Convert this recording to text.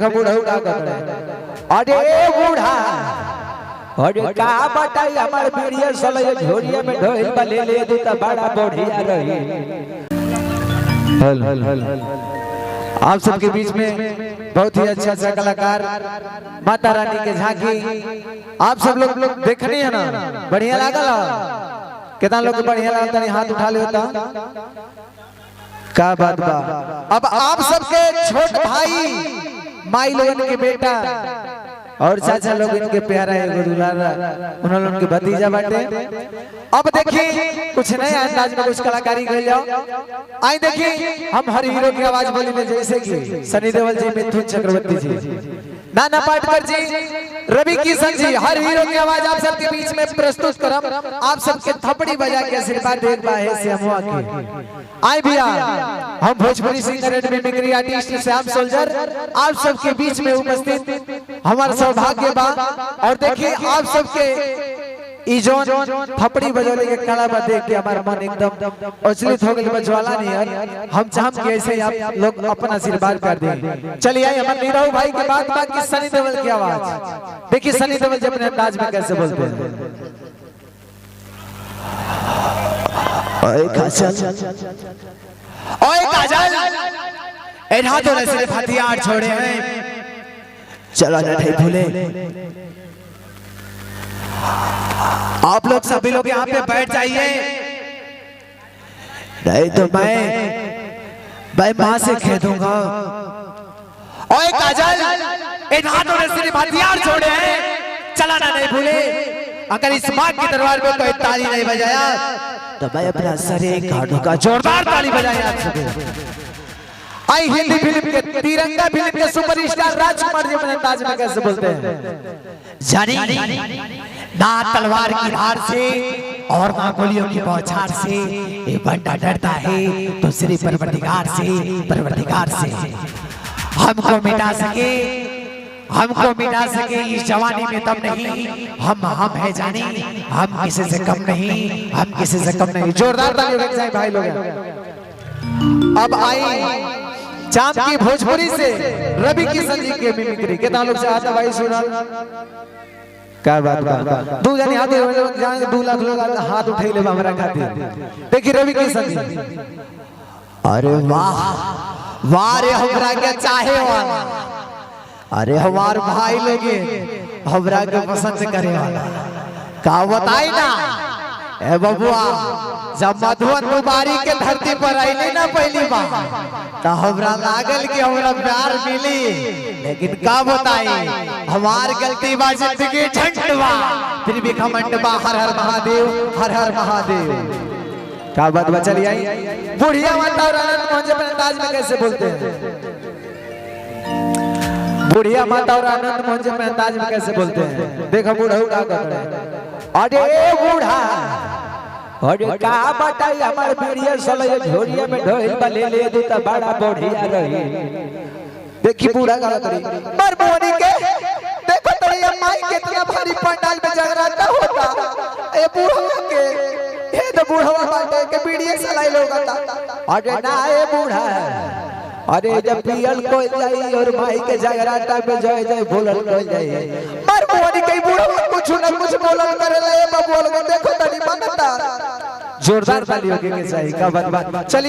बूढ़ा उड़ा कर अरे बूढ़ा अरे का बताई हमार पीढ़िया सलय झोरिया में ढोल बले ले दू त बड़ा बढ़िया रही। हल आप सबके बीच में बहुत ही अच्छा अच्छा कलाकार माता रानी के झांकी आप सब लोग देखनी है ना, बढ़िया लागल कितना लोग बढ़िया लागल, तनी हाथ उठा ले होता का बात बा। अब आप सबके छोट भाई माई लोगन के बेटा और चाचा लोग इनके प्यारा है दुलारा, उन्होंने उनके भतीजा बाटे। अब देखिए कुछ नए अंदाज में कुछ कलाकारी कर जाओ। आई देखिए हम हर हीरो की आवाज बोली में, जैसे कि सनी देओल जी, मिथुन चक्रवर्ती जी, नाना पाटेकर जी, रवि किशन जी, हर हीरो की आवाज आप सबके बीच में प्रस्तुत करम। आप सबके थपड़ी बजा के आशीर्वाद देख पाए से हम आके आई भैया हम Bhojpuri singer and mimicry artist Shyam soldier आप सबके बीच में उपस्थित हमारा सौभाग्य बा। और देखिए आप सबके ई जोन थपड़ी बजौले के कला बा देख के हमारा मन एकदम उछलित हो गया, ज्वाला नहीं है। हम चाहम कि ऐसे ही आप लोग अपना आशीर्वाद कर दें। चलिए आइए हमारे नीरव भाई के बाद बाकी सनी देओल की आवाज देखिए, सनी देओल जी अपने अंदाज में कैसे बोलते हैं। ओए काजल एना तो सिर्फ हथियार छोड़े हैं, चलो ना थे भूले। आप लोग सभी लोग यहाँ पे बैठ जाइए, नहीं तो मैं मां से कह दूंगा। ओए काजल एना तो सिर्फ हथियार छोड़े हैं, चला ना नहीं भूले। अगर इस मां के दरबार में कोई ताली नहीं बजाया तो मैं अपना सरे काटू का जोरदार ताली बजाया आप सभी। आई हिंदी फिल्म के तिरंगा फिल्म के सुपरस्टार राजकुमार जी अपने अंदाज में कैसे बोलते हैं। जानी ना तलवार की धार से और ना गोलियों की बौछार से ये बंदा डरता है तो सिर्फ परवरदिगार से हमको मिटा सके इस जवानी में तब नहीं, हम है जानी, हम किसी से कम नहीं, हम किसी से कम नहीं। जोरदार ताली बजाएं जाए भाई लोग। अब आई चाम की भोजपुरी से रवि किशन जी के मिमिक्री के ताल्लुक से आता भाई सुना क्या बात बा। दो जने हाथ जाने 2 लाख लोग हाथ उठे ले हमरा खातिर। देखिए रवि किशन जी, अरे वाह वाह रे हमरा के चाहे वाला, अरे हमार भाई लोग हमरा के पसंद करे वाला का बताई ना। ए बबुआ जब मधुवन मुबारी के धरती पर आईली ना पहली बार तो हमरा लागल कि हमरा प्यार मिली, लेकिन का बताई हमार गलती बा, जिंदगी झंडवा फिर भी घमंड बा। हर हर महादेव, हर हर महादेव। क्या बात बा। चलिए आई बुढ़िया माता और आनंद मोहन जी अपने अंदाज में कैसे बोलते हैं। बुढ़िया माता और आनंद मोहन जी अपने अंदाज में कैसे बोलते हैं। देखो बूढ़ा उड़ा कर अरे बूढ़ा अरे का बताई हमार पीढ़िया सलय झोरिया में ढोल बले ले दू त बड़ा बढ़िया रही। देखी बूढ़ा गाना करी पर मोनी के देखो तड़िया माई कितना भारी पंडाल में जगराता होता। ए बूढ़ा के ये तो बूढ़वा बाटे के पीढ़िया सलय लोगता। अरे ना ए बूढ़ा, अरे जब पियल को जाई और माई के जगराता पे जय जय बोलल को जाई, पर मोनी के बूढ़ा कुछ ना कुछ बोलल करे ले बबुआ लोग देखो तनी बनता। जोरदार ताली होके के चाहिए का बात। चलिए